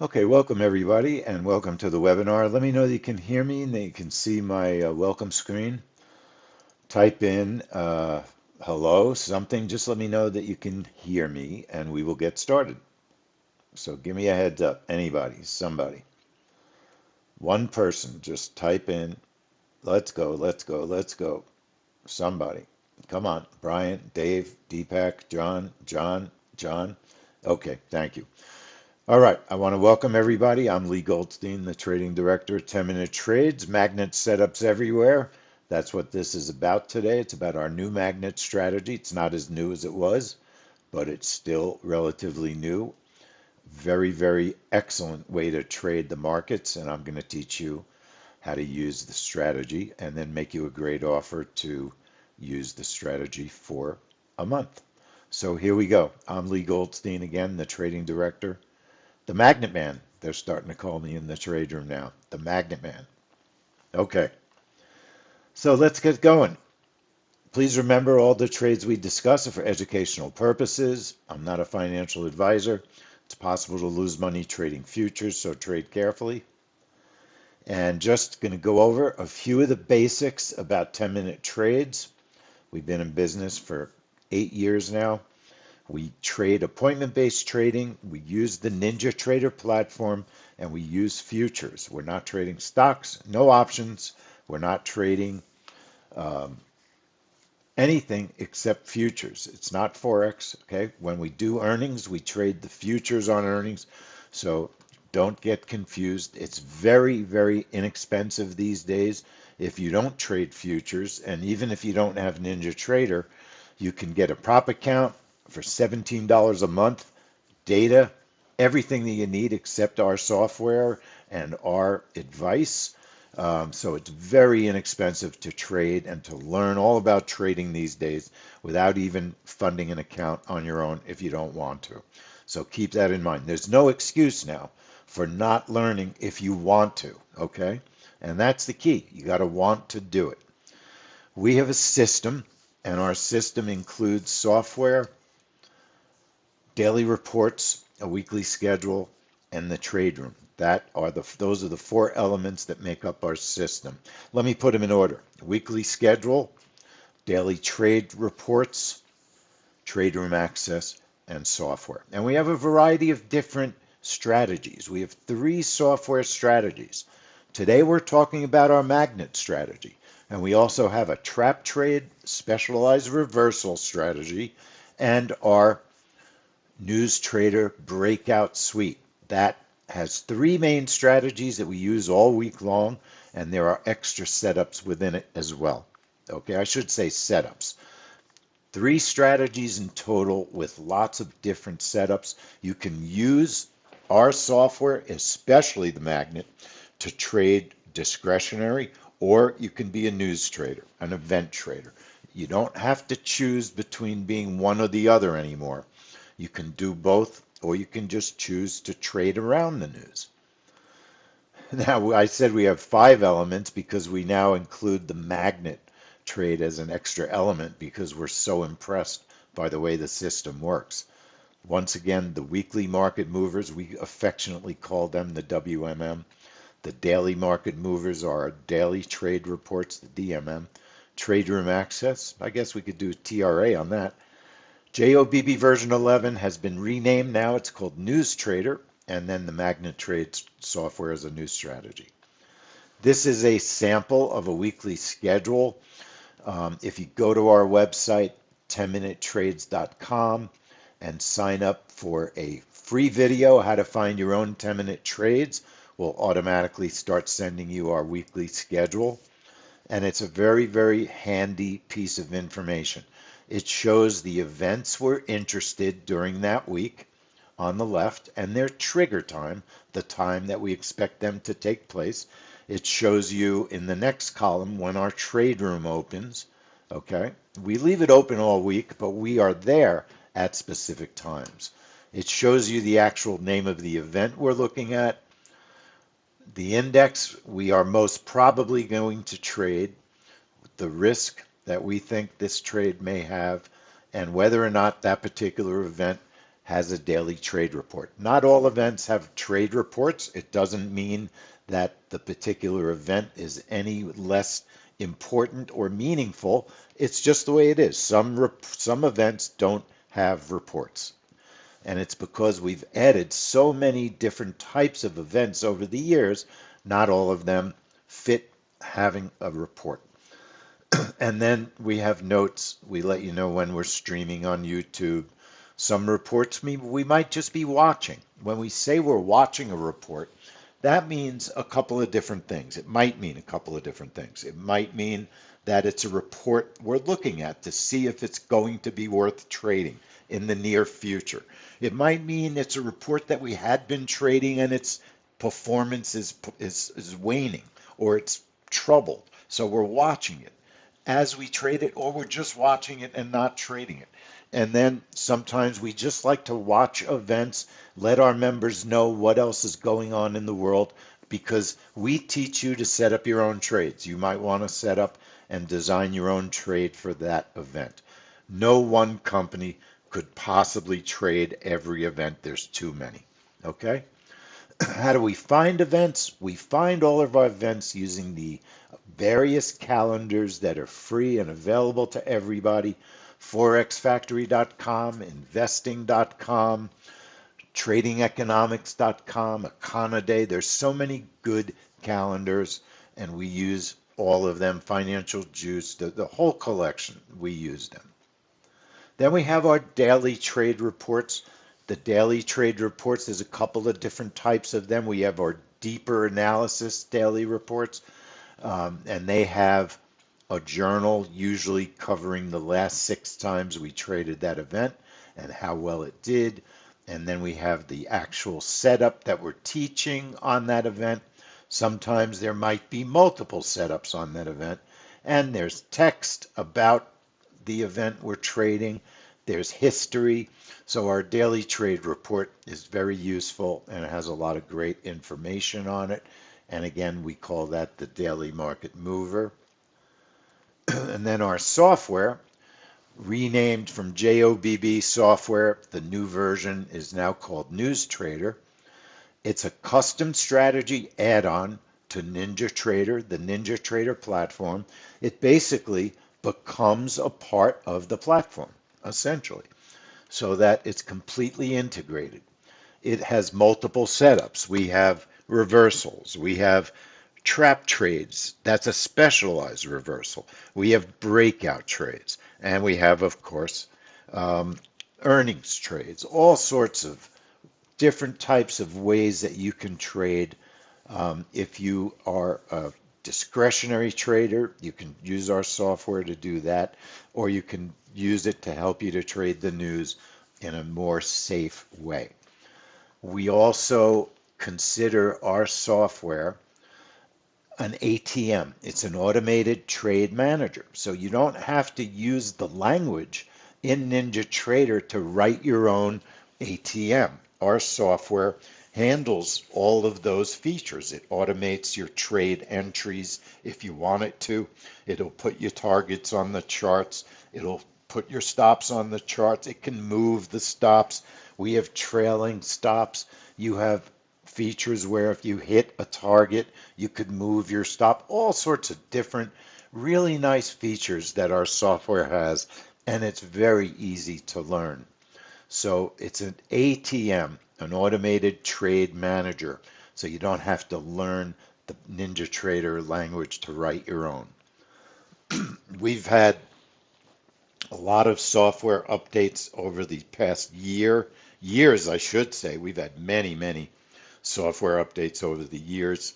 Okay, welcome everybody, and welcome to the webinar. Let me know that you can hear me and that you can see my welcome screen. Type in hello, something. Just let me know that you can hear me, and we will get started. So give me a heads up. Anybody, somebody, one person, just type in, let's go, let's go, let's go. Somebody. Come on. Brian, Dave, Deepak, John. Okay, thank you. All right, I want to welcome everybody. I'm Lee Goldstein, the trading director at 10 Minute Trades, magnet setups everywhere. That's what this is about today. It's about our new magnet strategy. It's not as new as it was, but it's still relatively new. Very, very excellent way to trade the markets, and I'm going to teach you how to use the strategy and then make you a great offer to use the strategy for a month. So here we go. I'm Lee Goldstein again, the trading director. The Magnet Man. They're starting to call me in the trade room now. The Magnet Man. Okay, so let's get going. Please remember all the trades we discuss are for educational purposes. I'm not a financial advisor. It's possible to lose money trading futures, so trade carefully. And just going to go over a few of the basics about 10-minute trades. We've been in business for 8 years now. We trade appointment-based trading. We use the NinjaTrader platform, and we use futures. We're not trading stocks, no options. We're not trading um, anything except futures. It's not Forex, okay? When we do earnings, we trade the futures on earnings. So don't get confused. It's very, very inexpensive these days if you don't trade futures. And even if you don't have NinjaTrader, you can get a prop account for $17 a month, data, everything that you need except our software and our advice. So it's very inexpensive to trade and to learn all about trading these days without even funding an account on your own if you don't want to. So keep that in mind. There's no excuse now for not learning if you want to, okay? And that's the key. You got to want to do it. We have a system, and our system includes software, daily reports, a weekly schedule, and the trade room. Those are the four elements that make up our system. Let me put them in order. Weekly schedule, daily trade reports, trade room access, and software. And we have a variety of different strategies. We have 3 software strategies. Today we're talking about our magnet strategy. And we also have a trap trade, specialized reversal strategy, and our News Trader Breakout Suite. That has 3 main strategies that we use all week long, and there are extra setups within it as well. Okay, I should say setups. 3 strategies in total with lots of different setups. You can use our software, especially the magnet, to trade discretionary, or you can be a news trader, an event trader. You don't have to choose between being one or the other anymore. You can do both, or you can just choose to trade around the news. Now, I said we have 5 elements because we now include the magnet trade as an extra element because we're so impressed by the way the system works. Once again, the weekly market movers, we affectionately call them the WMM. The daily market movers are our daily trade reports, the DMM. Trade room access, I guess we could do TRA on that. JOBB version 11 has been renamed now. It's called News Trader, and then the Magnet Trade software is a new strategy. This is a sample of a weekly schedule. If you go to our website, 10minutetrades.com, and sign up for a free video, how to find your own 10-minute trades, we'll automatically start sending you our weekly schedule. And it's a very, very handy piece of information. It shows the events we're interested during that week on the left and their trigger time, the time that we expect them to take place. It shows you in the next column when our trade room opens. Okay, we leave it open all week, but we are there at specific times. It shows you the actual name of the event we're looking at, the index we are most probably going to trade, the risk that we think this trade may have, and whether or not that particular event has a daily trade report. Not all events have trade reports. It doesn't mean that the particular event is any less important or meaningful. It's just the way it is. Some events don't have reports. And it's because we've added so many different types of events over the years, not all of them fit having a report. And then we have notes. We let you know when we're streaming on YouTube. Some reports we might just be watching. When we say we're watching a report, that means a couple of different things. It might mean a couple of different things. It might mean that it's a report we're looking at to see if it's going to be worth trading in the near future. It might mean it's a report that we had been trading and its performance is waning or it's troubled. So we're watching it as we trade it, or we're just watching it and not trading it. And then sometimes we just like to watch events, let our members know what else is going on in the world, because we teach you to set up your own trades. You might want to set up and design your own trade for that event. No one company could possibly trade every event. There's too many. Okay? How do we find events? We find all of our events using the various calendars that are free and available to everybody. ForexFactory.com, investing.com, tradingeconomics.com, Econoday. There's so many good calendars, and we use all of them. Financial Juice, the whole collection, we use them. Then we have our daily trade reports. The daily trade reports, there's a couple of different types of them. We have our deeper analysis daily reports, and they have a journal usually covering the last 6 times we traded that event and how well it did. And then we have the actual setup that we're teaching on that event. Sometimes there might be multiple setups on that event. And there's text about the event we're trading. There's history. So our daily trade report is very useful and it has a lot of great information on it. And again, we call that the daily market mover. And then our software, renamed from JOBB software, the new version is now called NewsTrader. It's a custom strategy add-on to NinjaTrader, the NinjaTrader platform. It basically becomes a part of the platform, essentially, so that it's completely integrated. It has multiple setups. We have reversals. We have trap trades. That's a specialized reversal. We have breakout trades. And we have, of course, earnings trades. All sorts of different types of ways that you can trade. If you are a discretionary trader, you can use our software to do that, or you can use it to help you to trade the news in a more safe way. We also consider our software an ATM. It's an automated trade manager. So you don't have to use the language in NinjaTrader to write your own ATM. Our software handles all of those features. It automates your trade entries if you want it to. It'll put your targets on the charts. It'll put your stops on the charts. It can move the stops. We have trailing stops. You have features where if you hit a target, you could move your stop. All sorts of different, really nice features that our software has, and it's very easy to learn. So it's an ATM, an automated trade manager, so you don't have to learn the NinjaTrader language to write your own. We've had a lot of software updates over the past years, I should say. We've had many software updates over the years.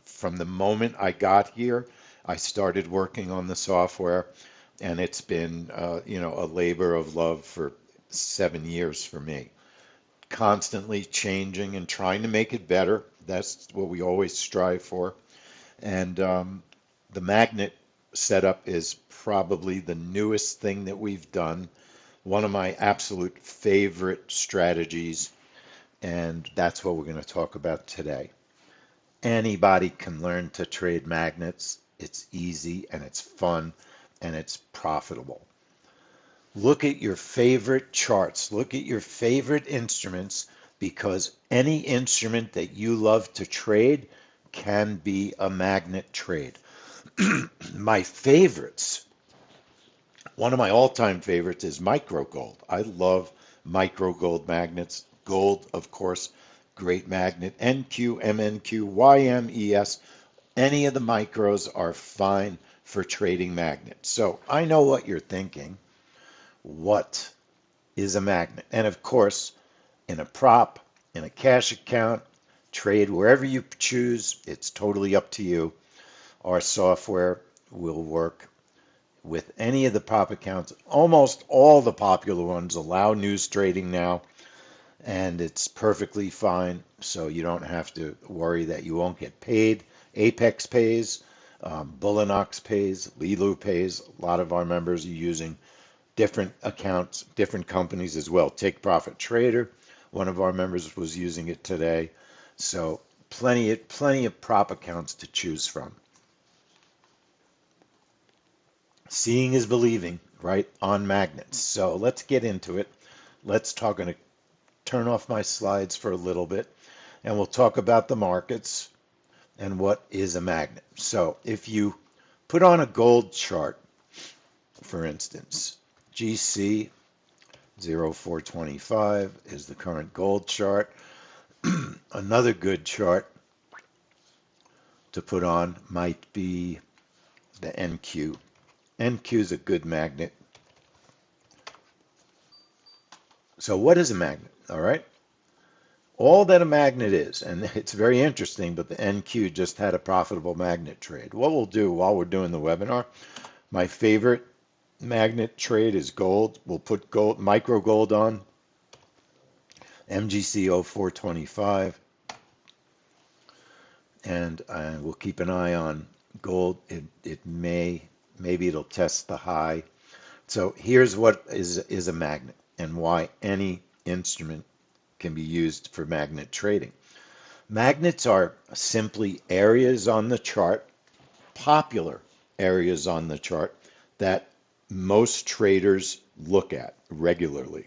From the moment I got here, I started working on the software, and it's been, a labor of love for 7 years for me. Constantly changing and trying to make it better. That's what we always strive for. And the magnet setup is probably the newest thing that we've done. One of my absolute favorite strategies, and that's what we're going to talk about today. Anybody can learn to trade magnets. It's easy and it's fun and it's profitable. Look at your favorite charts. Look at your favorite instruments because any instrument that you love to trade can be a magnet trade. My favorites, one of my all-time favorites is micro gold. I love micro gold magnets. Gold, of course, great magnet. NQ, MNQ, YMES, any of the micros are fine for trading magnets. So I know what you're thinking. What is a magnet? And of course, in a prop, in a cash account, trade wherever you choose, it's totally up to you. Our software will work with any of the prop accounts. Almost all the popular ones allow news trading now, and it's perfectly fine. So you don't have to worry that you won't get paid. Apex pays, Bullinox pays, Lilu pays. A lot of our members are using different accounts, different companies as well. Take Profit Trader, one of our members was using it today. So plenty of prop accounts to choose from. Seeing is believing, right, on magnets. So let's get into it. Let's talk. I'm going to turn off my slides for a little bit, and we'll talk about the markets and what is a magnet. So if you put on a gold chart, for instance, GC 0425 is the current gold chart. Another good chart to put on might be the NQ. NQ is a good magnet. So what is a magnet? All right. All that a magnet is, and it's very interesting, but the NQ just had a profitable magnet trade. What we'll do while we're doing the webinar, my favorite magnet trade is gold. We'll put gold, micro gold on, MGC 0425, and we'll keep an eye on gold. Maybe it'll test the high. So here's what is a magnet and why any instrument can be used for magnet trading. Magnets are simply areas on the chart, popular areas on the chart that most traders look at regularly.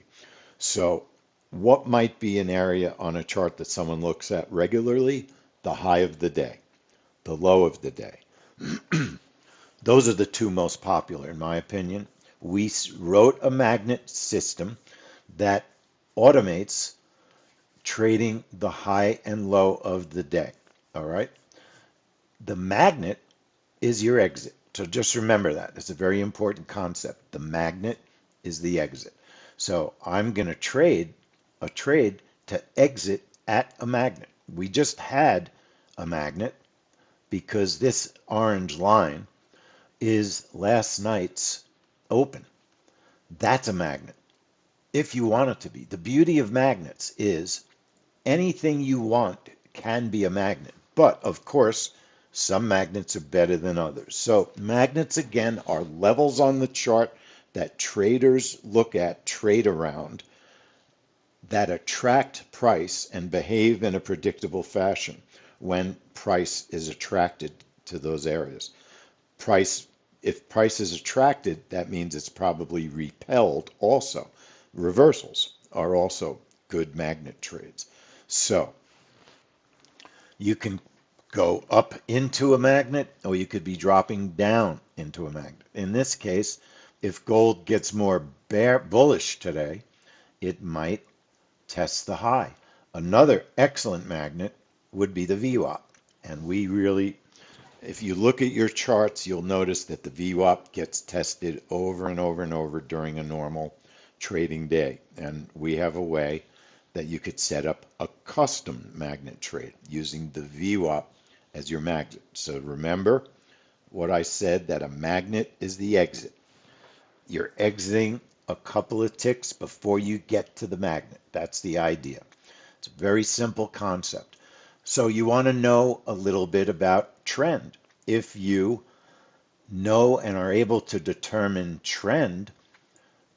So what might be an area on a chart that someone looks at regularly? The high of the day, the low of the day. Those are the two most popular, in my opinion. We wrote a magnet system that automates trading the high and low of the day. All right. The magnet is your exit. So just remember that. It's a very important concept. The magnet is the exit. So I'm going to trade a trade to exit at a magnet. We just had a magnet because this orange line is last night's open. That's a magnet if you want it to be. The beauty of magnets is anything you want can be a magnet. But of course, some magnets are better than others. So magnets, again, are levels on the chart that traders look at, trade around, that attract price and behave in a predictable fashion when price is attracted to those areas. If price is attracted, that means it's probably repelled also. Reversals are also good magnet trades. So you can go up into a magnet or you could be dropping down into a magnet. In this case, if gold gets more bullish today, it might test the high. Another excellent magnet would be the VWAP. And we really, if you look at your charts, you'll notice that the VWAP gets tested over and over and over during a normal trading day. And we have a way that you could set up a custom magnet trade using the VWAP as your magnet. So remember what I said, that a magnet is the exit. You're exiting a couple of ticks before you get to the magnet. That's the idea. It's a very simple concept. So you want to know a little bit about trend. If you know and are able to determine trend,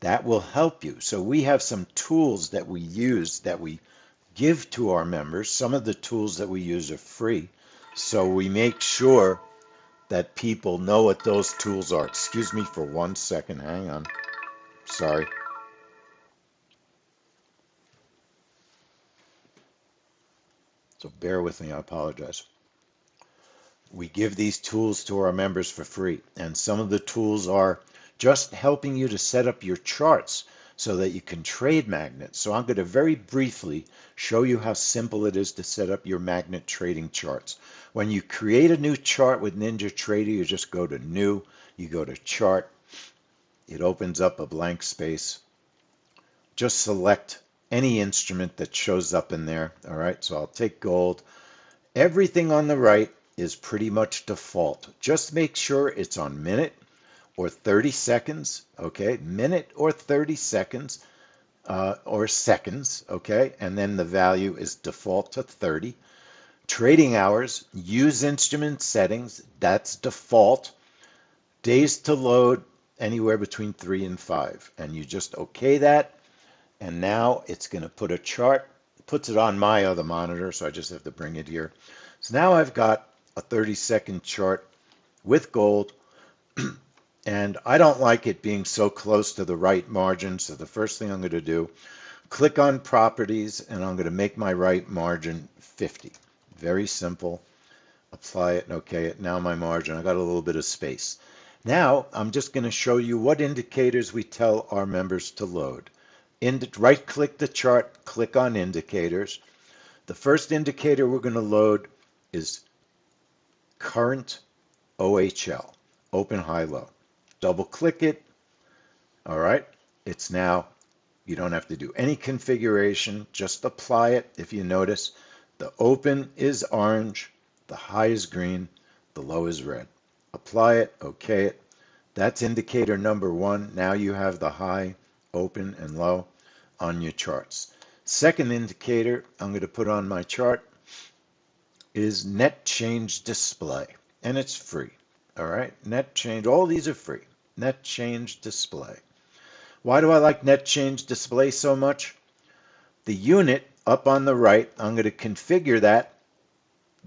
that will help you. So we have some tools that we use that we give to our members. Some of the tools that we use are free. So we make sure that people know what those tools are. Excuse me for 1 second. Hang on. Sorry. So bear with me, I apologize. We give these tools to our members for free, and some of the tools are just helping you to set up your charts so that you can trade magnets. So I'm going to very briefly show you how simple it is to set up your magnet trading charts. When you create a new chart with NinjaTrader, you just go to New, you go to Chart, it opens up a blank space. Just select any instrument that shows up in there. All right, so I'll take gold. Everything on the right is pretty much default. Just make sure it's on minute or 30 seconds, okay? Minute or 30 seconds or seconds, okay? And then the value is default to 30. Trading hours, use instrument settings, that's default. Days to load, anywhere between 3 and 5. And you just okay that. And now it's going to put a chart, puts it on my other monitor, so I just have to bring it here. So now I've got a 30-second chart with gold, and I don't like it being so close to the right margin, so the first thing I'm going to do, click on properties, and I'm going to make my right margin 50. Very simple. Apply it and okay it. Now my margin, I got a little bit of space. Now I'm just going to show you what indicators we tell our members to load. Right-click the chart, click on indicators. The first indicator we're going to load is current OHL, open, high, low. Double-click it. All right, it's now, you don't have to do any configuration, just apply it. If you notice, the open is orange, the high is green, the low is red. Apply it, okay it. That's indicator number 1. Now you have the high, open, and low on your charts. Second indicator I'm going to put on my chart is net change display, and it's free. All right, net change, all these are free. Net change display. Why do I like net change display so much? The unit up on the right, I'm going to configure that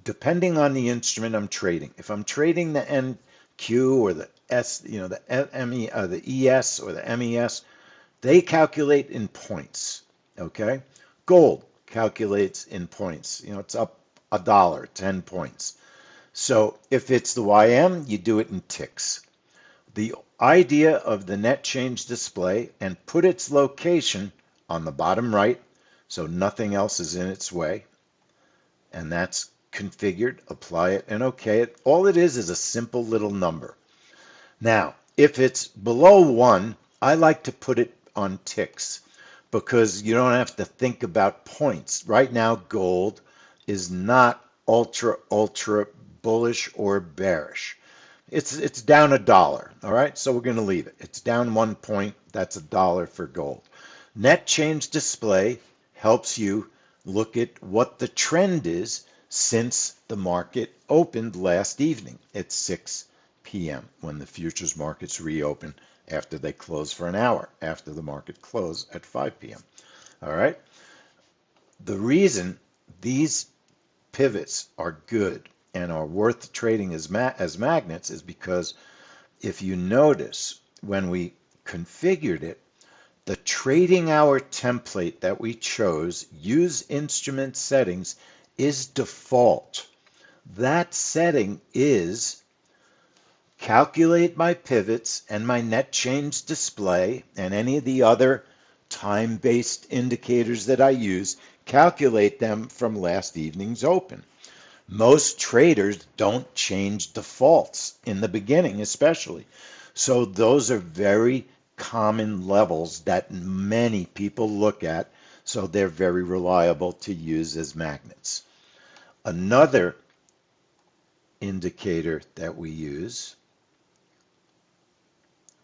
depending on the instrument I'm trading. If I'm trading the NQ or the S, the ME, the ES or the MES, they calculate in points, okay? Gold calculates in points. It's up $1, 10 points. So if it's the YM, you do it in ticks. The idea of the net change display, and put its location on the bottom right so nothing else is in its way. And that's configured, apply it, and okay it. All it is a simple little number. Now, if it's below 1, I like to put it on ticks because you don't have to think about points. Right now, gold is not ultra bullish or bearish. It's down $1, all right? So we're going to leave it. It's down 1 point. That's $1 for gold. Net change display helps you look at what the trend is since the market opened last evening at 6 p.m. when the futures markets reopen after they close for an hour after the market closed at 5 p.m. All right? The reason these pivots are good and are worth trading as magnets is because if you notice when we configured it, the trading hour template that we chose, use instrument settings, is default. That setting is calculate my pivots and my net change display and any of the other time-based indicators that I use, calculate them from last evening's open. Most traders don't change defaults in the beginning, especially. So those are very common levels that many people look at, so they're very reliable to use as magnets. Another indicator that we use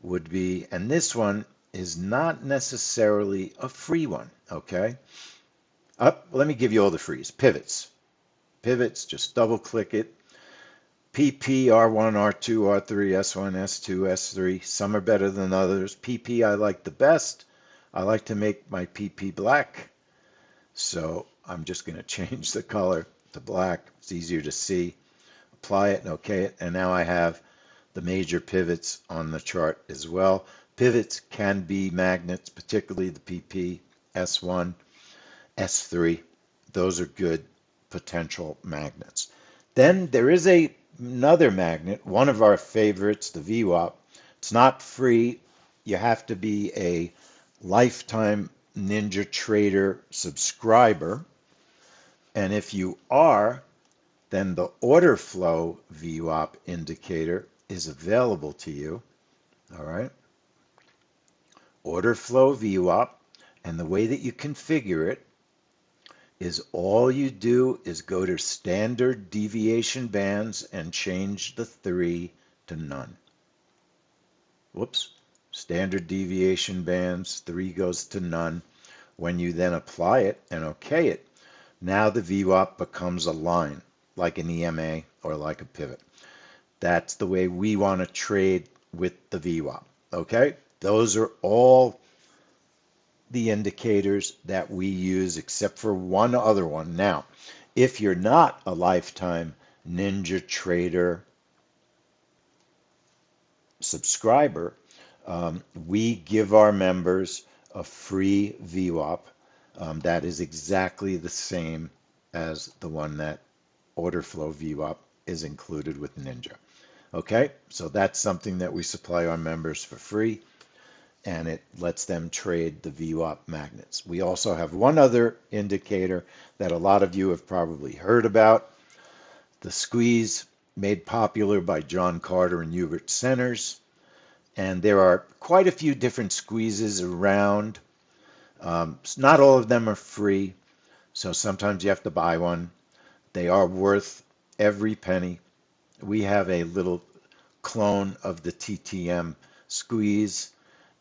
would be, and this one is not necessarily a free one, okay? Let me give you all the frees. Pivots. Pivots, just double click it. PP, R1, R2, R3, S1, S2, S3. Some are better than others. PP I like the best. I like to make my PP black. So I'm just going to change the color to black. It's easier to see. Apply it and okay it. And now I have the major pivots on the chart as well. Pivots can be magnets, particularly the PP, S1, S3. Those are good potential magnets. Then there is another magnet, one of our favorites, the VWAP. It's not free. You have to be a lifetime NinjaTrader subscriber. And if you are, then the order flow VWAP indicator is available to you. All right. Order flow VWAP. And the way that you configure it is all you do is go to standard deviation bands and change the 3 to none. Whoops. Standard deviation bands, 3 goes to none. When you then apply it and OK it, now the VWAP becomes a line, like an EMA or like a pivot. That's the way we want to trade with the VWAP. Okay? Those are all the indicators that we use except for one other one. Now, if you're not a lifetime NinjaTrader subscriber, we give our members a free VWAP that is exactly the same as the one that order flow VWAP is included with Ninja. Okay, so that's something that we supply our members for free, and it lets them trade the VWAP magnets. We also have one other indicator that a lot of you have probably heard about, the squeeze, made popular by John Carter and Hubert Centers. And there are quite a few different squeezes around. Not all of them are free, so sometimes you have to buy one. They are worth every penny. We have a little clone of the TTM squeeze,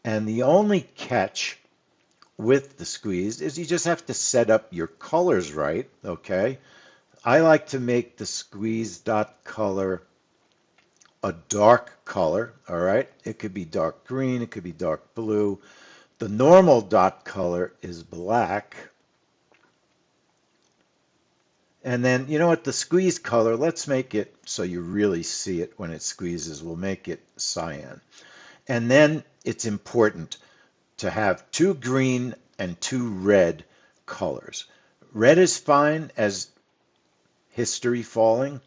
and the only catch with the squeeze is you just have to set up your colors right, okay? I like to make the squeeze dot color a dark color, all right? It could be dark green, it could be dark blue. The normal dot color is black. And then, you know what, the squeeze color, let's make it so you really see it when it squeezes. We'll make it cyan. And then it's important to have 2 green and 2 red colors. Red is fine as history falling.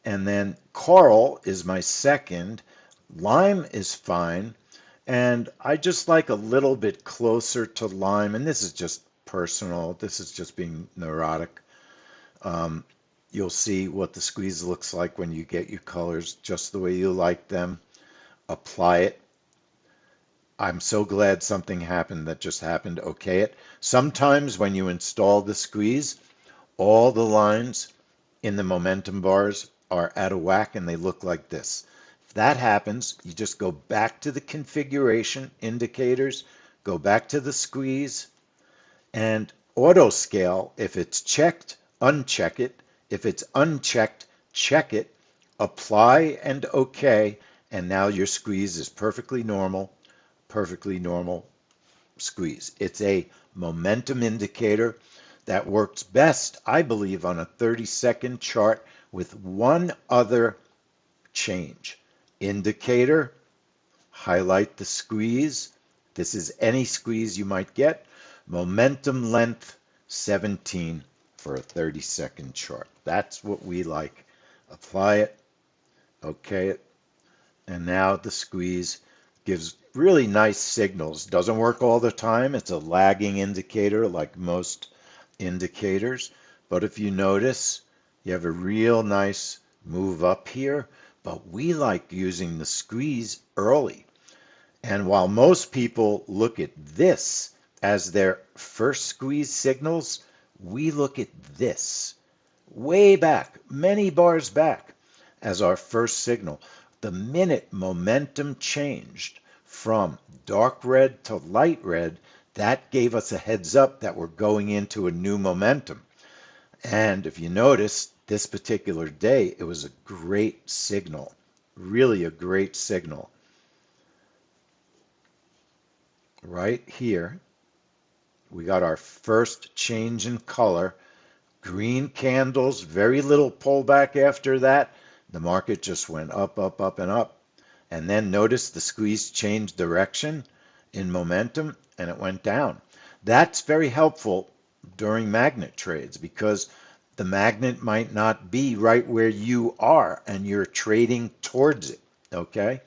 And then coral is my second. Lime is fine. And I just like a little bit closer to lime. And this is just personal. This is just being neurotic. You'll see what the squeeze looks like when you get your colors just the way you like them. Apply it. I'm so glad something happened that just happened. Okay it. Sometimes when you install the squeeze, all the lines in the momentum bars are out of whack and they look like this. If that happens, you just go back to the configuration indicators, go back to the squeeze, and auto scale. If it's checked, uncheck it. If it's unchecked, check it, apply and OK, and now your squeeze is perfectly normal squeeze. It's a momentum indicator that works best, I believe, on a 30-second chart with one other change. Indicator, highlight the squeeze. This is any squeeze you might get. Momentum length 17 for a 30-second chart. That's what we like. Apply it, OK it, and now the squeeze gives really nice signals. Doesn't work all the time. It's a lagging indicator like most indicators, but if you notice, you have a real nice move up here, but we like using the squeeze early. And while most people look at this as their first squeeze signals, we look at this way back, many bars back, as our first signal. The minute momentum changed from dark red to light red, that gave us a heads up that we're going into a new momentum. And if you notice, this particular day, it was a great signal, really a great signal. Right here, we got our first change in color. Green candles, very little pullback after that. The market just went up, up, up, and up. And then notice the squeeze changed direction in momentum and it went down. That's very helpful during magnet trades because the magnet might not be right where you are and you're trading towards it. Okay?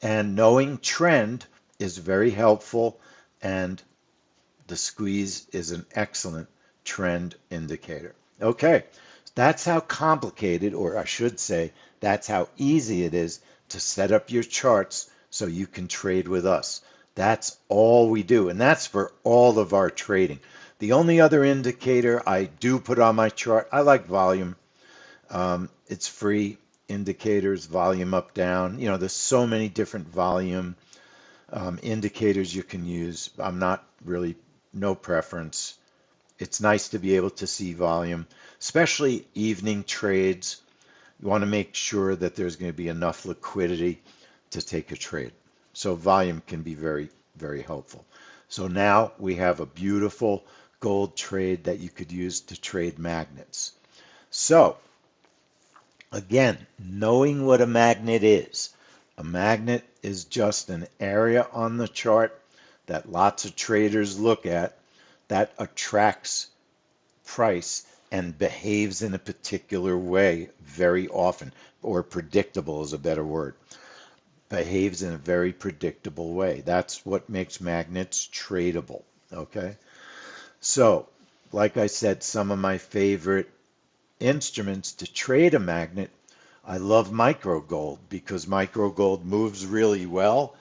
And knowing trend is very helpful, and the squeeze is an excellent trend indicator. Okay, that's how complicated, or I should say, that's how easy it is to set up your charts so you can trade with us. That's all we do, and that's for all of our trading. The only other indicator I do put on my chart, I like volume. It's free indicators, volume up, down. You know, there's so many different volume indicators you can use. I'm not really, no preference. It's nice to be able to see volume, especially evening trades. You want to make sure that there's going to be enough liquidity to take a trade. So volume can be very, very helpful. So now we have a beautiful gold trade that you could use to trade magnets. So again, knowing what a magnet is. A magnet is just an area on the chart that lots of traders look at that attracts price and behaves in a particular way very often, or predictable is a better word. Behaves in a very predictable way. That's what makes magnets tradable. Okay? So, like I said, some of my favorite instruments to trade a magnet, I love micro gold because micro gold moves really well.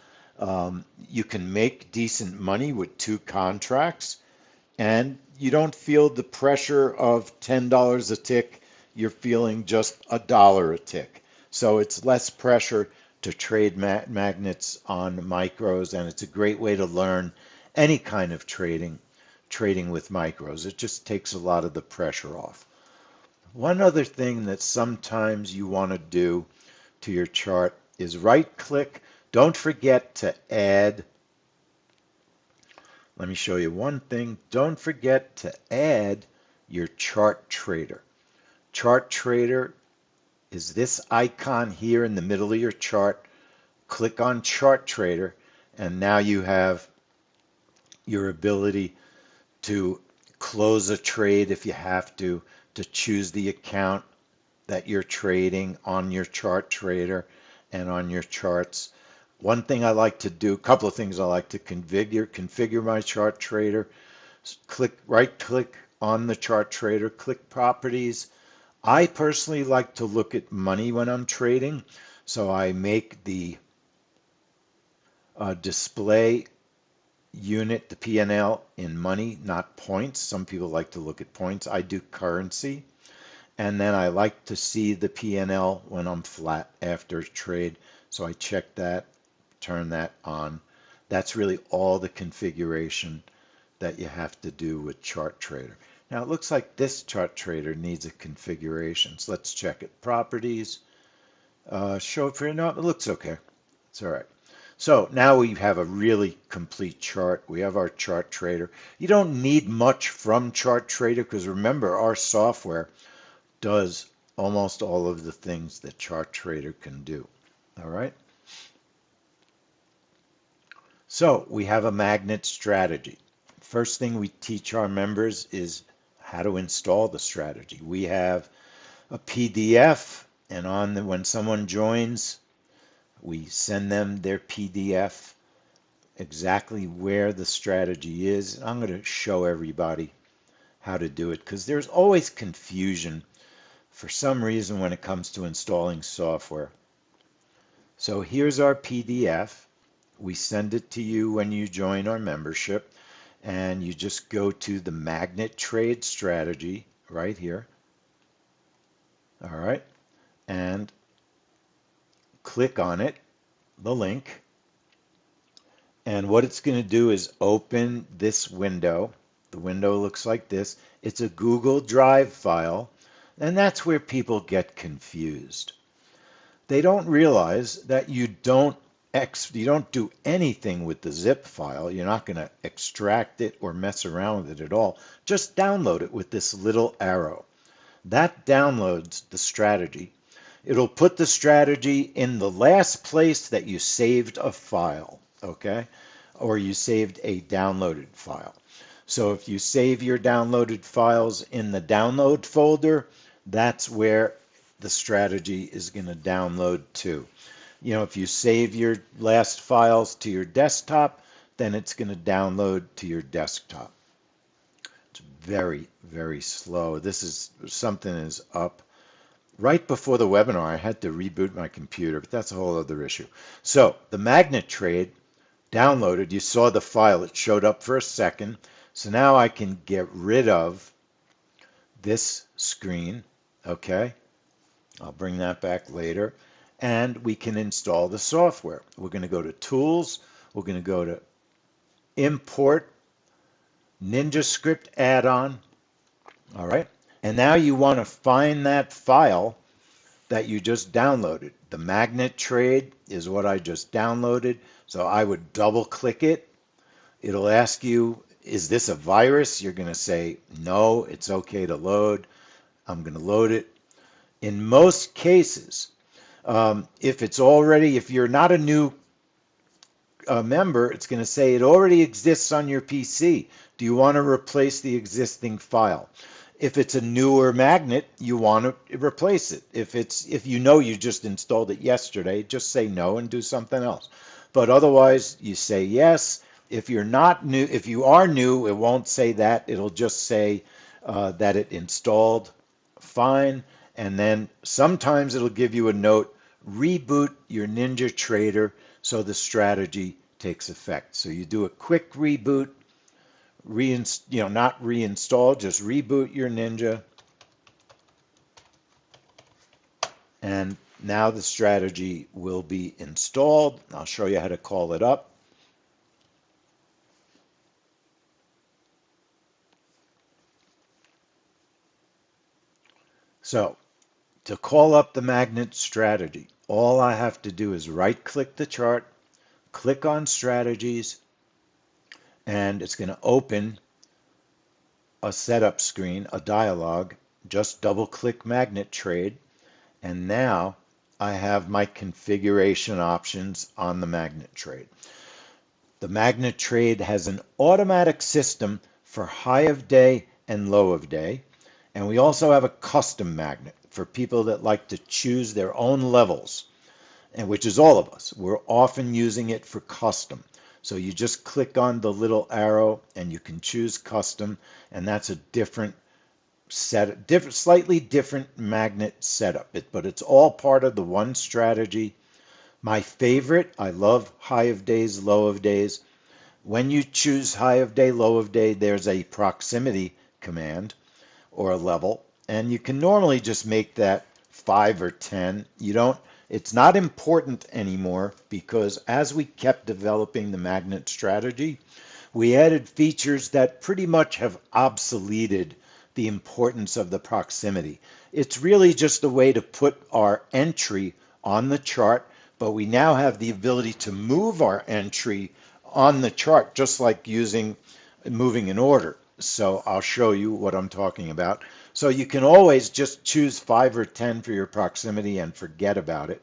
You can make decent money with 2 contracts, and you don't feel the pressure of $10 a tick. You're feeling just $1 a tick. So it's less pressure to trade magnets on micros, and it's a great way to learn any kind of trading with micros. It just takes a lot of the pressure off. One other thing that sometimes you want to do to your chart is right click. Don't forget to add. Let me show you one thing. Don't forget to add your chart trader. Chart trader is this icon here in the middle of your chart. Click on chart trader, and now you have your ability to close a trade if you have to choose the account that you're trading on your chart trader and on your charts. One thing I like to do, a couple of things I like to configure my chart trader. Right click on the chart trader, click properties. I personally like to look at money when I'm trading, so I make the display unit, the P&L, in money, not points. Some people like to look at points. I do currency. And then I like to see the P&L when I'm flat after a trade. So I check that, turn that on. That's really all the configuration that you have to do with Chart Trader. Now it looks like this Chart Trader needs a configuration. So let's check it. Properties, show it for, no, it looks okay. It's all right. So now we have a really complete chart. We have our chart trader. You don't need much from chart trader because remember, our software does almost all of the things that chart trader can do. All right. So we have a magnet strategy. First thing we teach our members is how to install the strategy. We have a PDF, and when someone joins, we send them their PDF, exactly where the strategy is. I'm going to show everybody how to do it because there's always confusion for some reason when it comes to installing software. So here's our PDF. We send it to you when you join our membership, and you just go to the magnet trade strategy right here. All right, and click on it, the link, and what it's going to do is open this window. The window looks like this. It's a Google Drive file, and that's where people get confused. They don't realize that you don't do anything with the zip file. You're not going to extract it or mess around with it at all. Just download it with this little arrow. That downloads the strategy. It'll put the strategy in the last place that you saved a file, okay? Or you saved a downloaded file. So if you save your downloaded files in the download folder, that's where the strategy is going to download to. You know, if you save your last files to your desktop, then it's going to download to your desktop. It's very, very slow. This is something is up. Right before the webinar, I had to reboot my computer, but that's a whole other issue. So the magnet trade downloaded, you saw the file, it showed up for a second. So now I can get rid of this screen, okay? I'll bring that back later. And we can install the software. We're going to go to Tools. We're going to go to Import NinjaScript add-on. All right. And now you want to find that file that you just downloaded. The magnet trade is what I just downloaded. So I would double click it. It'll ask you, is this a virus? You're going to say, no, it's okay to load. I'm going to load it. In most cases, if you're not a new member, it's going to say it already exists on your PC. Do you want to replace the existing file? If it's a newer magnet, you want to replace it. If you know you just installed it yesterday, just say no and do something else. But otherwise, you say yes. If you're not new, if you are new, it won't say that. It'll just say that it installed fine. And then sometimes it'll give you a note, reboot your NinjaTrader so the strategy takes effect. So you do a quick reboot, not reinstall, just reboot your Ninja. And now the strategy will be installed. I'll show you how to call it up. So to call up the magnet strategy, all I have to do is right-click the chart, click on strategies, and it's going to open a setup screen, a dialog. Just double-click magnet trade, and now I have my configuration options on the magnet trade. The magnet trade has an automatic system for high of day and low of day. And we also have a custom magnet for people that like to choose their own levels, and which is all of us. We're often using it for custom. So you just click on the little arrow and you can choose custom, and that's a slightly different magnet setup. But it's all part of the one strategy. My favorite, I love high of days, low of days. When you choose high of day, low of day, there's a proximity command or a level, and you can normally just make that 5 or 10. It's not important anymore because as we kept developing the magnet strategy, we added features that pretty much have obsoleted the importance of the proximity. It's really just a way to put our entry on the chart, but we now have the ability to move our entry on the chart just like moving in order. So I'll show you what I'm talking about. So you can always just choose 5 or 10 for your proximity and forget about it.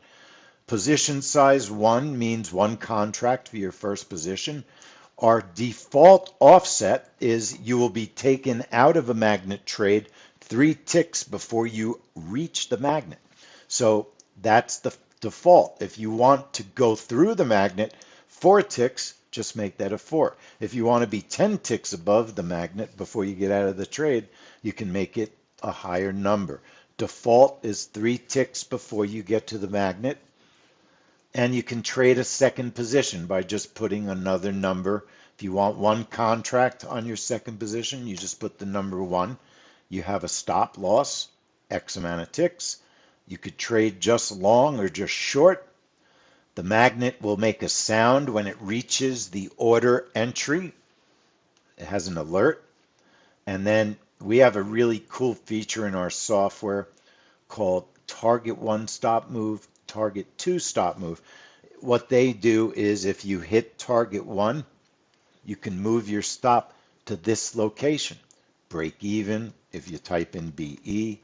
Position size 1 means 1 contract for your first position. Our default offset is you will be taken out of a magnet trade 3 ticks before you reach the magnet. So that's the default. If you want to go through the magnet 4 ticks, just make that a 4. If you want to be 10 ticks above the magnet before you get out of the trade, you can make it a higher number. Default is 3 ticks before you get to the magnet. And you can trade a second position by just putting another number. If you want 1 contract on your second position, you just put the number 1. You have a stop loss, X amount of ticks. You could trade just long or just short. The magnet will make a sound when it reaches the order entry. It has an alert. And then we have a really cool feature in our software called Target 1 Stop Move, Target 2 Stop Move. What they do is if you hit Target 1, you can move your stop to this location. Break even if you type in BE.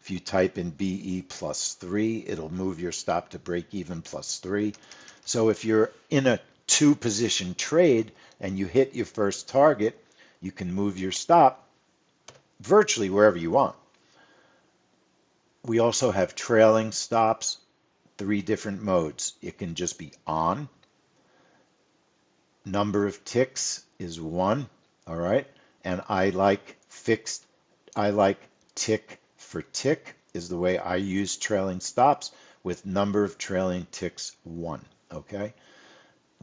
If you type in BE plus 3, it'll move your stop to break even plus 3. So if you're in a two position trade and you hit your first target, you can move your stop virtually wherever you want. We also have trailing stops, 3 different modes. It can just be on. Number of ticks is 1, all right? And I like tick for tick is the way I use trailing stops, with number of trailing ticks 1, okay?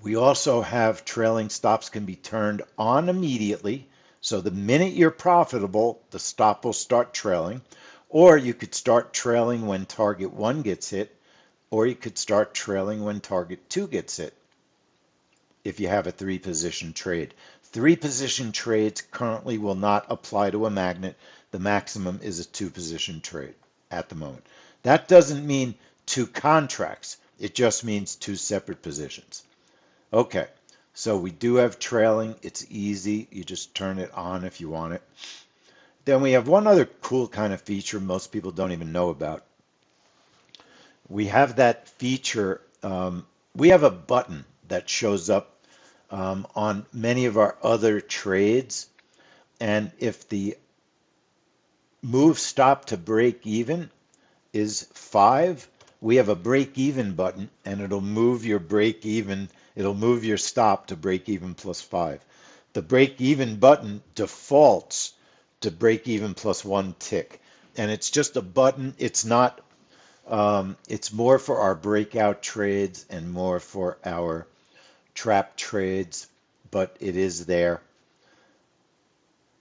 We also have trailing stops can be turned on immediately. So the minute you're profitable, the stop will start trailing. Or you could start trailing when target 1 gets hit, or you could start trailing when target 2 gets hit if you have a 3-position trade. 3-position trades currently will not apply to a magnet. The maximum is a 2-position trade at the moment. That doesn't mean 2 contracts. It just means 2 separate positions. Okay, so we do have trailing. It's easy. You just turn it on if you want it. Then we have one other cool kind of feature most people don't even know about. We have that feature, we have a button that shows up on many of our other trades. And if the move stop to break even is 5, we have a break even button, and it'll move your break even, it'll move your stop to break even plus 5. The break even button defaults to break even plus 1 tick. And it's just a button. It's not, it's more for our breakout trades and more for our trap trades, but it is there.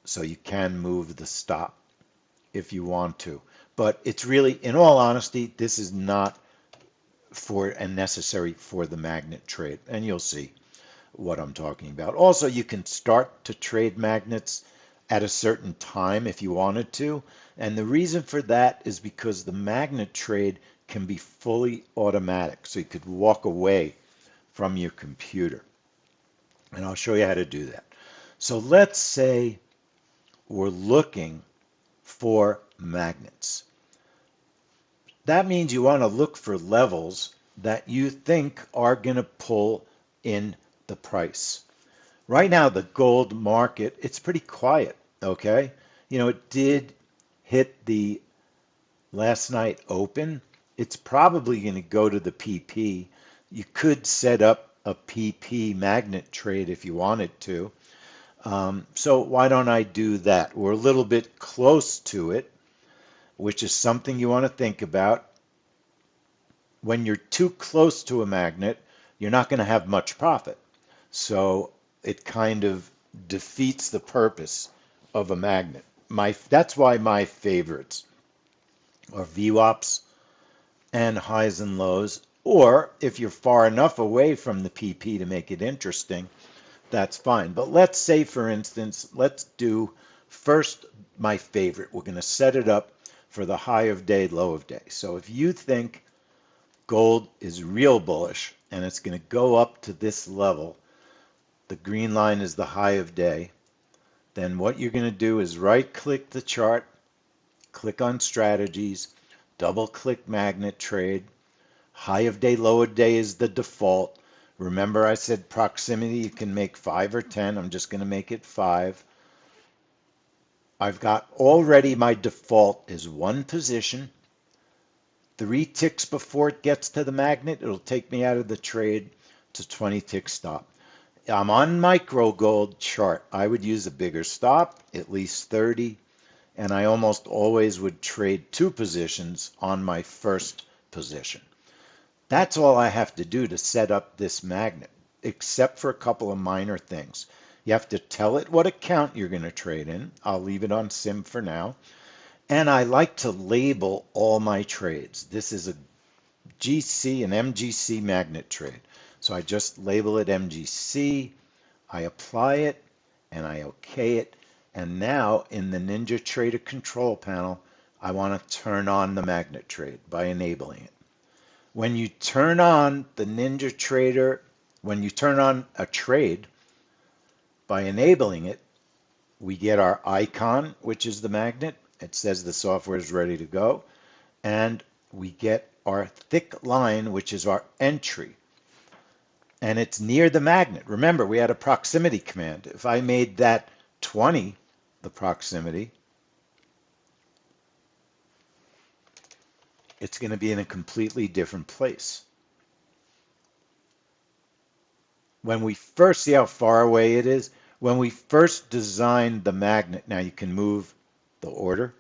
So you can move the stop if you want to. But it's really, in all honesty, this is not for and necessary for the magnet trade. And you'll see what I'm talking about. Also, you can start to trade magnets at a certain time if you wanted to. And the reason for that is because the magnet trade can be fully automatic. So you could walk away from your computer. And I'll show you how to do that. So let's say we're looking for magnets. That means you want to look for levels that you think are going to pull in the price. Right now, the gold market, it's pretty quiet, okay? You know, it did hit the last night open. It's probably going to go to the PP. You could set up a PP magnet trade if you wanted to. So why don't I do that? We're a little bit close to it, which is something you want to think about. When you're too close to a magnet, you're not going to have much profit. So it kind of defeats the purpose of a magnet. That's why my favorites are VWAPs and highs and lows. Or if you're far enough away from the PP to make it interesting, that's fine. But let's say, for instance, let's do first my favorite. We're going to set it up for the high of day, low of day. So if you think gold is real bullish and it's going to go up to this level, the green line is the high of day, then what you're going to do is right-click the chart, click on strategies, double-click magnet trade. High of day, low of day is the default. Remember I said proximity, you can make 5 or 10. I'm just going to make it 5. I've got already my default is 1 position. 3 ticks before it gets to the magnet, it'll take me out of the trade to 20 tick stop. I'm on micro gold chart. I would use a bigger stop, at least 30, and I almost always would trade 2 positions on my first position. That's all I have to do to set up this magnet, except for a couple of minor things. You have to tell it what account you're going to trade in. I'll leave it on SIM for now. And I like to label all my trades. This is a GC and MGC magnet trade. So I just label it MGC, I apply it, and I OK it. And now in the NinjaTrader control panel, I want to turn on the magnet trade by enabling it. When you turn on the NinjaTrader, when you turn on a trade by enabling it, we get our icon, which is the magnet, It says the software is ready to go. And we get our thick line, which is our entry. And it's near the magnet. Remember, we had a proximity command. If I made that 20, the proximity, it's going to be in a completely different place. When we first, see how far away it is? When we first designed the magnet, now you can move the order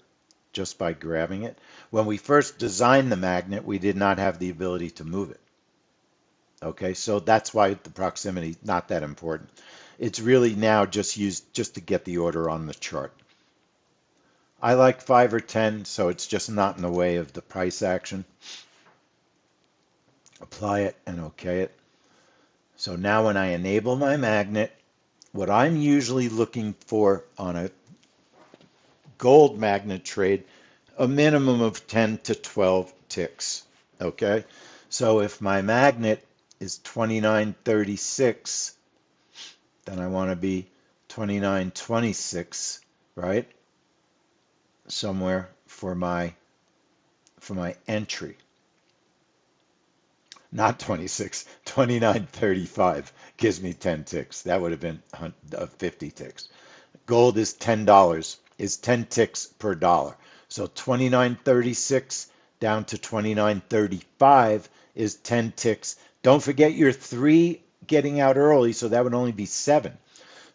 just by grabbing it. When we first designed the magnet, we did not have the ability to move it. Okay, so that's why the proximity not that important. It's really now just used just to get the order on the chart. I like 5 or 10, so it's just not in the way of the price action. Apply it and OK it. So now when I enable my magnet, what I'm usually looking for on a gold magnet trade, a minimum of 10 to 12 ticks. Okay, so if my magnet is 29.36, then I want to be 29.26, right? Somewhere for my entry. Not 26, 29.35 gives me 10 ticks. That would have been 50 ticks. Gold is $10, is 10 ticks per dollar. So 29.36 down to 29.35 is 10 ticks. Don't forget your 3 getting out early, so that would only be 7.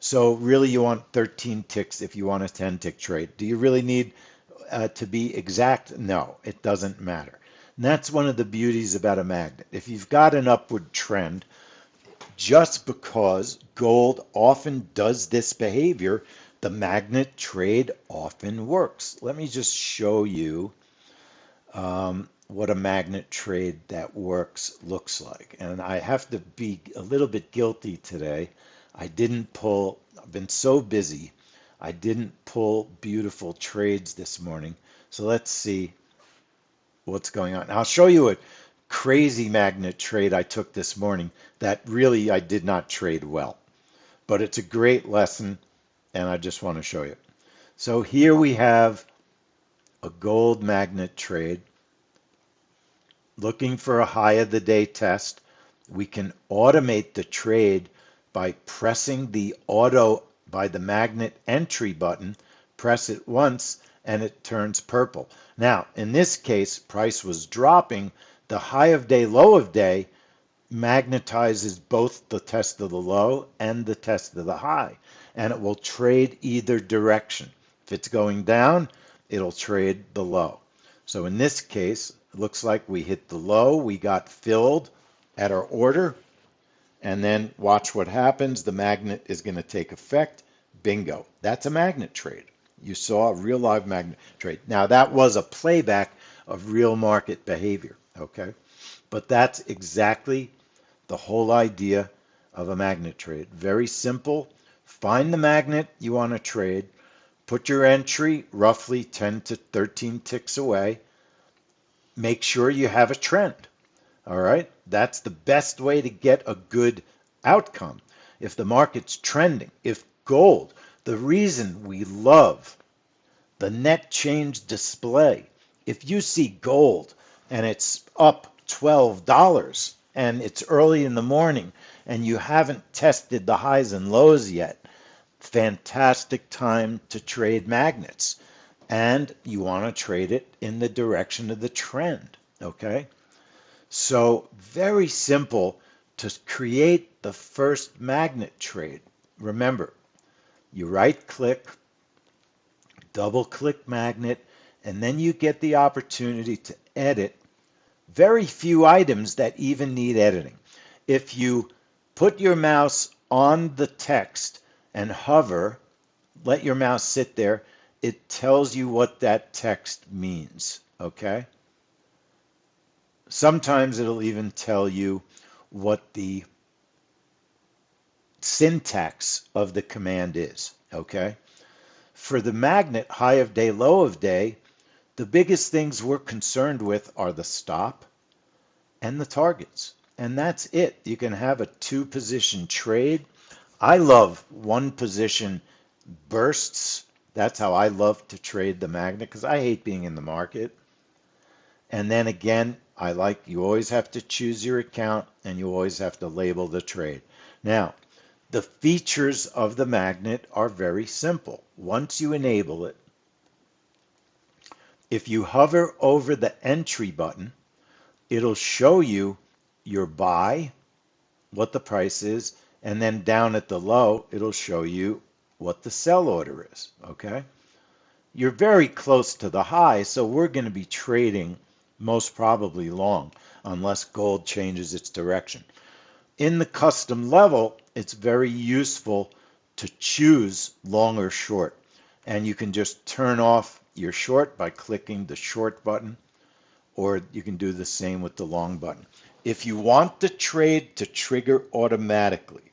So really you want 13 ticks if you want a 10 tick trade. Do you really need to be exact? No, it doesn't matter. And that's one of the beauties about a magnet. If you've got an upward trend, just because gold often does this behavior, the magnet trade often works. Let me just show you what a magnet trade that works looks like. And I have to be a little bit guilty today. I've been so busy, I didn't pull beautiful trades this morning. So let's see what's going on. I'll show you a crazy magnet trade I took this morning that really I did not trade well. But it's a great lesson, and I just want to show you. So here we have a gold magnet trade looking for a high of the day test. We can automate the trade by pressing the magnet entry button. Press it once and it turns purple. Now, in this case, price was dropping. The high of day, low of day magnetizes both the test of the low and the test of the high, and it will trade either direction. If it's going down, it'll trade the low. So in this case, it looks like we hit the low, we got filled at our order, and then watch what happens. The magnet is going to take effect. Bingo. That's a magnet trade. You saw a real live magnet trade. Now that was a playback of real market behavior, okay? But that's exactly the whole idea of a magnet trade. Very simple. Find the magnet you want to trade. Put your entry roughly 10 to 13 ticks away. Make sure you have a trend. All right? That's the best way to get a good outcome. If the market's trending, if gold, the reason we love the net change display, if you see gold and it's up $12 and it's early in the morning and you haven't tested the highs and lows yet, fantastic time to trade magnets. And you want to trade it in the direction of the trend, okay? So very simple to create the first magnet trade. Remember, you right click, double click magnet, and then you get the opportunity to edit very few items that even need editing. If you put your mouse on the text and hover, let your mouse sit there, it tells you what that text means, okay? Sometimes it'll even tell you what the syntax of the command is, okay? For the magnet, high of day, low of day, the biggest things we're concerned with are the stop and the targets. And that's it. You can have a 2-position trade. I love 1-position bursts That's how I love to trade the magnet because I hate being in the market. And then again, you always have to choose your account and you always have to label the trade. Now, the features of the magnet are very simple. Once you enable it, if you hover over the entry button, it'll show you your buy, what the price is, and then down at the low, it'll show you what the sell order is, okay? You're very close to the high, so we're going to be trading most probably long unless gold changes its direction. In the custom level, it's very useful to choose long or short. And you can just turn off your short by clicking the short button, or you can do the same with the long button. If you want the trade to trigger automatically,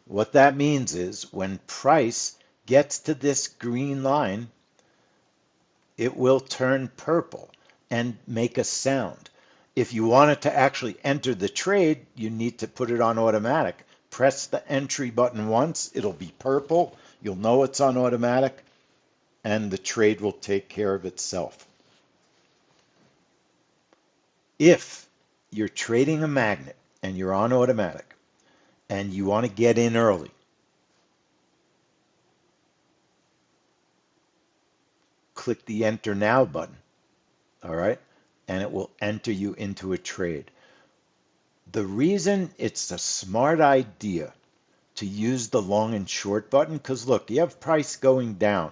what that means is when price gets to this green line, it will turn purple and make a sound. If you want it to actually enter the trade, you need to put it on automatic. Press the entry button once, it'll be purple, you'll know it's on automatic, and the trade will take care of itself. If you're trading a magnet and you're on automatic and you want to get in early, click the Enter Now button, all right? And it will enter you into a trade. The reason it's a smart idea to use the long and short button, because look, you have price going down.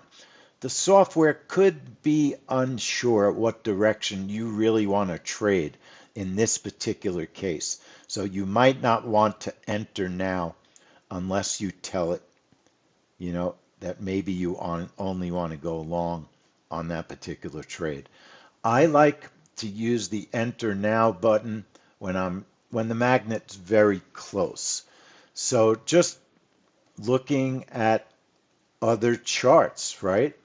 The software could be unsure what direction you really want to trade in this particular case. So you might not want to enter now unless you tell it, that maybe you only want to go long on that particular trade. I like to use the Enter Now button when the magnet's very close. So just looking at other charts, right?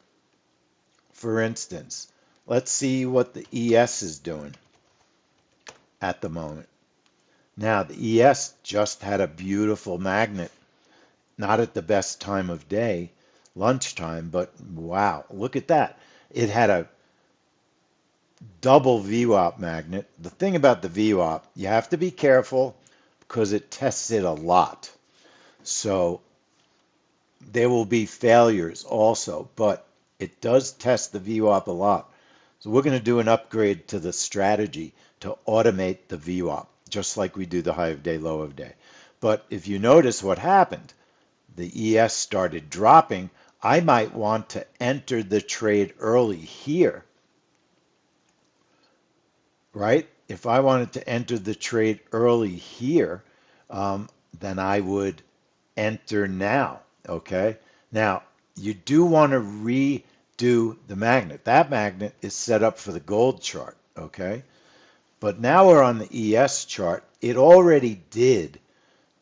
For instance, let's see what the ES is doing at the moment. Now, the ES just had a beautiful magnet, not at the best time of day, lunchtime, but wow, look at that. It had a double VWAP magnet. The thing about the VWAP, you have to be careful because it tests it a lot. So there will be failures also, but it does test the VWAP a lot. So we're going to do an upgrade to the strategy to automate the VWAP, just like we do the high of day, low of day. But if you notice what happened, the ES started dropping. I might want to enter the trade early here, right? If I wanted to enter the trade early here, then I would enter now, okay? Now, you do want to redo the magnet. That magnet is set up for the gold chart, okay? But now we're on the ES chart. It already did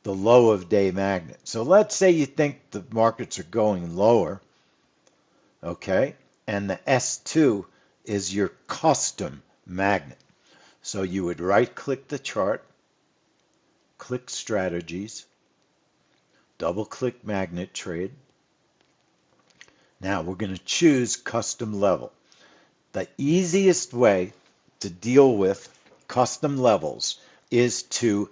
the low of day magnet. So let's say you think the markets are going lower, okay? And the S2 is your custom magnet. So you would right-click the chart, click Strategies, double-click Magnet Trade. Now we're going to choose Custom Level. The easiest way to deal with custom levels is to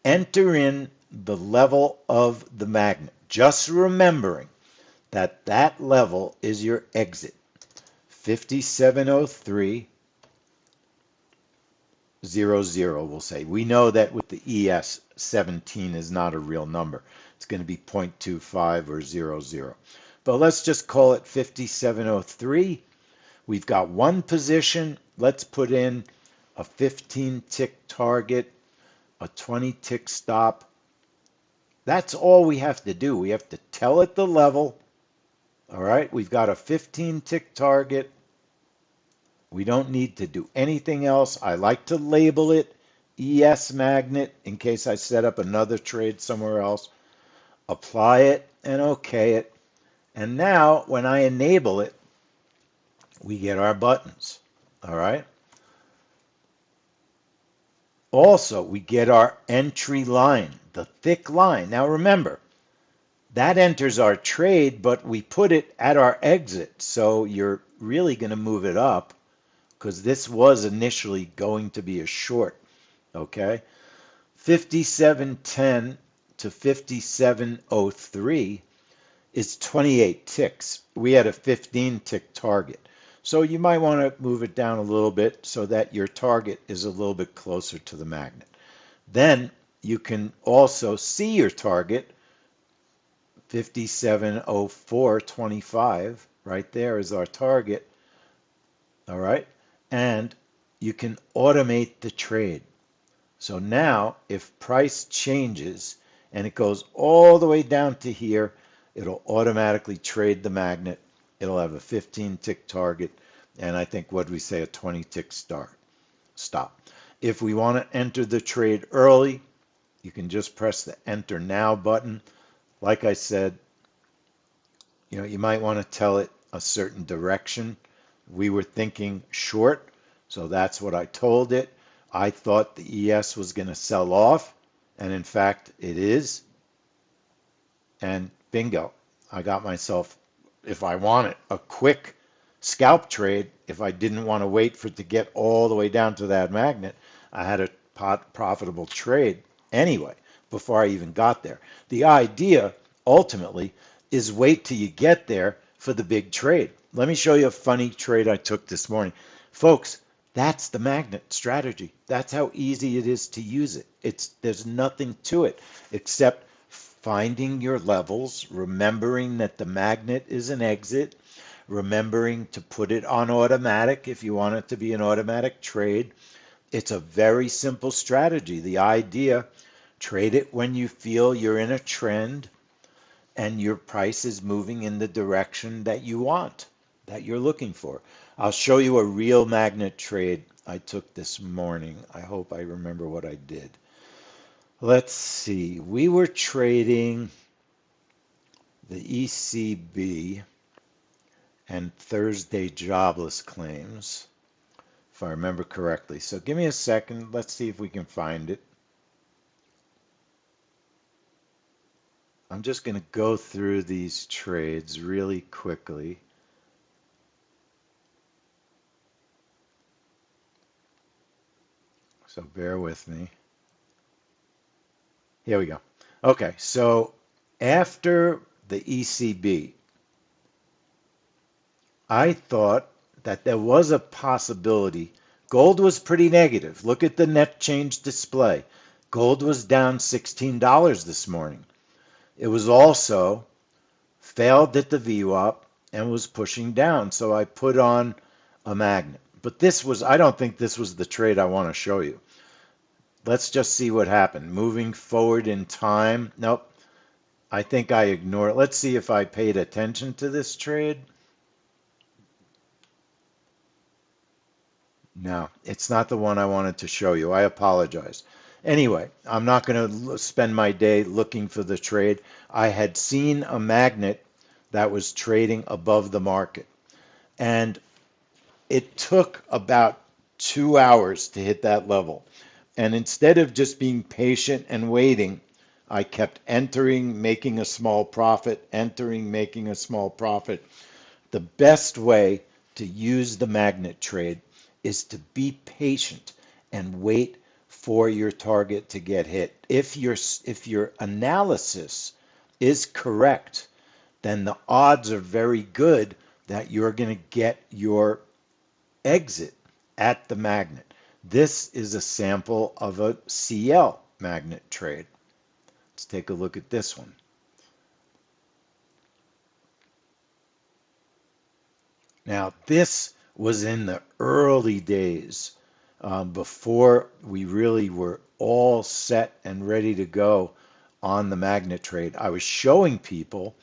enter in the level of the magnet, just remembering that that level is your exit. 5703.00 we'll say. We know that with the ES, 17 is not a real number. It's going to be 0.25 or 00. But let's just call it 5703. We've got one position. Let's put in a 15 tick target, a 20 tick stop. That's all we have to do. We have to tell it the level. All right, we've got a 15 tick target. We don't need to do anything else. I like to label it ES magnet in case I set up another trade somewhere else. Apply it and OK it. And now when I enable it, we get our buttons. All right. Also, we get our entry line, the thick line. Now remember, That enters our trade, but we put it at our exit. So you're really going to move it up because this was initially going to be a short. Okay. 5710 to 5703 is 28 ticks. We had a 15 tick target. So you might want to move it down a little bit so that your target is a little bit closer to the magnet. Then you can also see your target 5704.25 right there is our target. All right. And you can automate the trade. So now if price changes and it goes all the way down to here, it'll automatically trade the magnet. It'll have a 15 tick target. And I think what we say a 20 tick stop. If we want to enter the trade early, you can just press the enter now button. Like I said, you might want to tell it a certain direction. We were thinking short, so that's what I told it. I thought the ES was going to sell off, and in fact, it is. And bingo, I got myself, if I wanted, a quick scalp trade. If I didn't want to wait for it to get all the way down to that magnet, I had a profitable trade anyway before I even got there. The idea ultimately is wait till you get there for the big trade. Let me show you a funny trade I took this morning. Folks, that's the magnet strategy. That's how easy it is to use it. There's nothing to it except finding your levels, remembering that the magnet is an exit, remembering to put it on automatic if you want it to be an automatic trade. It's a very simple strategy. The idea, trade it when you feel you're in a trend and your price is moving in the direction that you want, that you're looking for. I'll show you a real magnet trade I took this morning. I hope I remember what I did. Let's see. We were trading the ECB and Thursday jobless claims, if I remember correctly. So give me a second. Let's see if we can find it. I'm just going to go through these trades really quickly. So bear with me. Here we go. Okay, so after the ECB, I thought that there was a possibility. Gold was pretty negative. Look at the net change display. Gold was down $16 this morning. It was also failed at the VWAP and was pushing down. So I put on a magnet. But I don't think this was the trade I want to show you. Let's just see what happened. Moving forward in time. Nope. I think I ignored it. Let's see if I paid attention to this trade. No, it's not the one I wanted to show you. I apologize. Anyway, I'm not going to spend my day looking for the trade. I had seen a magnet that was trading above the market, and it took about 2 hours to hit that level. And instead of just being patient and waiting, I kept entering, making a small profit, entering, making a small profit. The best way to use the magnet trade is to be patient and wait for your target to get hit. If your analysis is correct, then the odds are very good that you're going to get your exit at the magnet. This is a sample of a CL magnet trade. Let's take a look at this one. Now, this was in the early days before we really were all set and ready to go on the magnet trade. I was showing people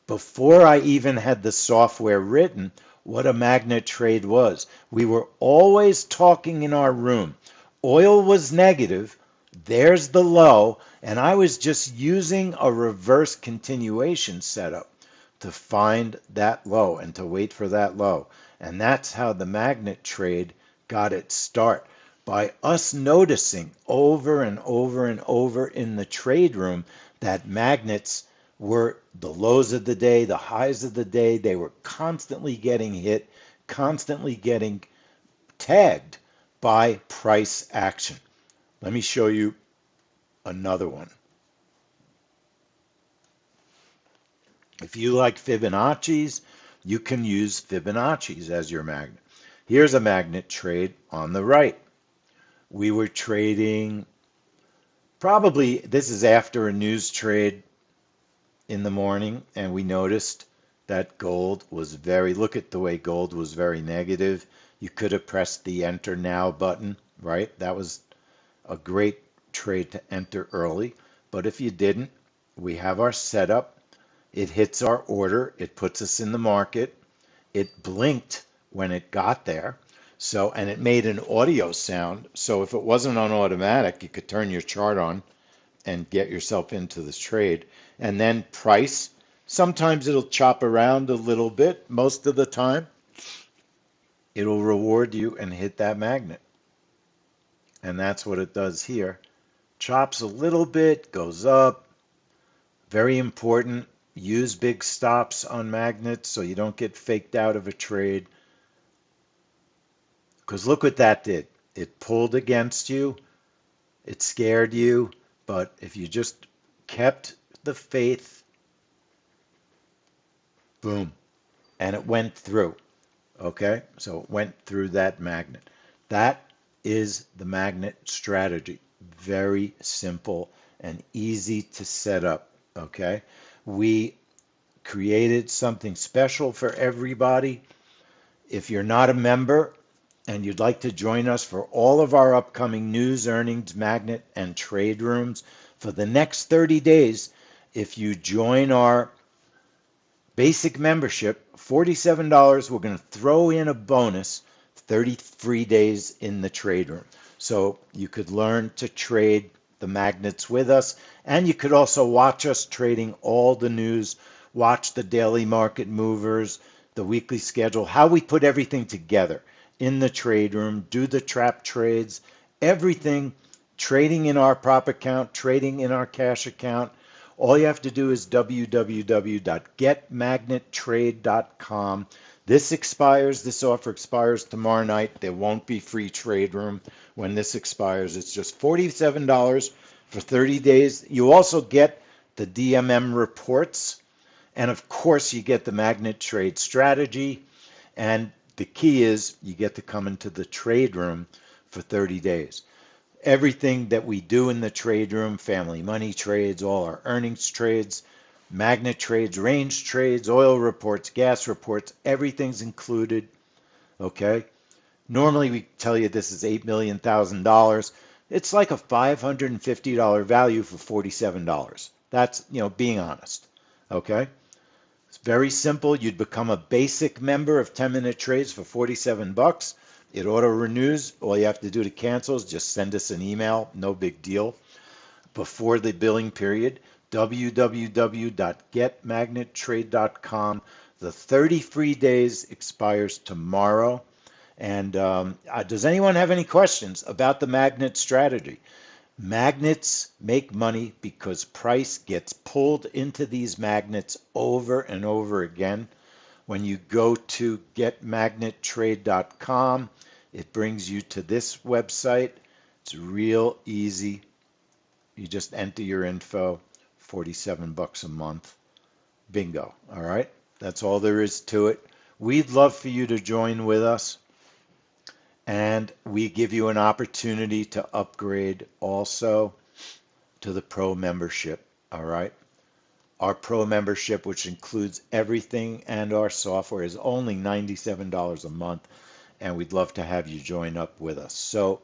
before I even had the software written what a magnet trade was. We were always talking in our room. Oil was negative. There's the low. And I was just using a reverse continuation setup to find that low and to wait for that low. And that's how the magnet trade got its start. By us noticing over and over and over in the trade room that magnets were the lows of the day, the highs of the day. They were constantly getting hit, constantly getting tagged by price action. Let me show you another one. If you like Fibonacci's, you can use Fibonacci's as your magnet. Here's a magnet trade on the right. We were trading, probably this is after a news trade in the morning, and we noticed that gold was look at the way gold was very negative. You could have pressed the enter now button, right? That was a great trade to enter early. But if you didn't, we have our setup. It hits our order. It puts us in the market. It blinked when it got there. So, and it made an audio sound. So if it wasn't on automatic, you could turn your chart on and get yourself into this trade. And then price, sometimes it'll chop around a little bit. Most of the time, it'll reward you and hit that magnet. And that's what it does here. Chops a little bit, goes up. Very important. Use big stops on magnets so you don't get faked out of a trade. Because look what that did. It pulled against you. It scared you. But if you just kept the faith, boom, and it went through. Okay? So it went through that magnet. That is the magnet strategy. Very simple and easy to set up. Okay? We created something special for everybody. If you're not a member and you'd like to join us for all of our upcoming news, earnings, magnet, and trade rooms for the next 30 days, if you join our basic membership, $47, we're going to throw in a bonus 30 free days in the trade room. So you could learn to trade the magnets with us, and you could also watch us trading all the news, watch the daily market movers, the weekly schedule, how we put everything together in the trade room, do the trap trades, everything, trading in our prop account, trading in our cash account. All you have to do is www.getmagnettrade.com. This offer expires tomorrow night. There won't be free trade room when this expires. It's just $47 for 30 days. You also get the DMM reports. And of course, you get the magnet trade strategy. And the key is you get to come into the trade room for 30 days. Everything that we do in the trade room, family money trades, all our earnings trades, magnet trades, range trades, oil reports, gas reports, everything's included. Okay? Normally we tell you this is $8 million. It's like a $550 value for $47. That's, being honest. Okay? It's very simple. You'd become a basic member of 10-minute trades for $47. It auto renews. All you have to do to cancel is just send us an email. No big deal. Before the billing period, www.getmagnettrade.com. The 30 free days expires tomorrow. And does anyone have any questions about the magnet strategy? Magnets make money because price gets pulled into these magnets over and over again. When you go to getmagnettrade.com, it brings you to this website. It's real easy. You just enter your info, $47 a month. Bingo. All right? That's all there is to it. We'd love for you to join with us. And we give you an opportunity to upgrade also to the Pro membership. All right? Our Pro membership, which includes everything and our software, is only $97 a month. And we'd love to have you join up with us. So,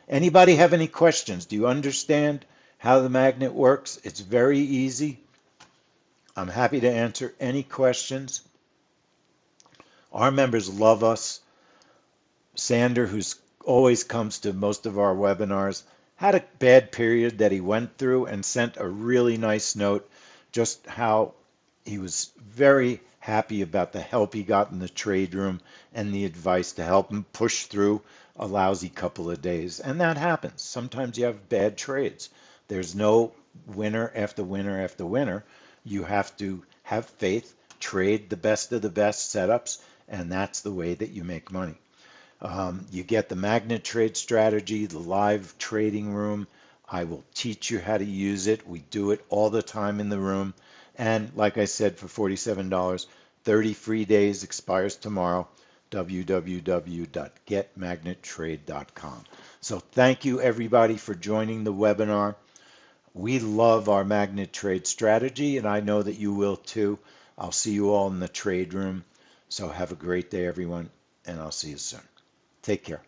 anybody have any questions? Do you understand how the magnet works? It's very easy. I'm happy to answer any questions. Our members love us. Sander, who's always comes to most of our webinars, had a bad period that he went through and sent a really nice note, just how he was very happy about the help he got in the trade room and the advice to help him push through a lousy couple of days. And that happens. Sometimes you have bad trades. There's no winner after winner after winner. You have to have faith, trade the best of the best setups, and that's the way that you make money. You get the magnet trade strategy, the live trading room. I will teach you how to use it. We do it all the time in the room. And like I said, for $47, 30 free days, expires tomorrow. www.getmagnettrade.com. So thank you everybody for joining the webinar. We love our magnet trade strategy, and I know that you will too. I'll see you all in the trade room. So have a great day, everyone, and I'll see you soon. Take care.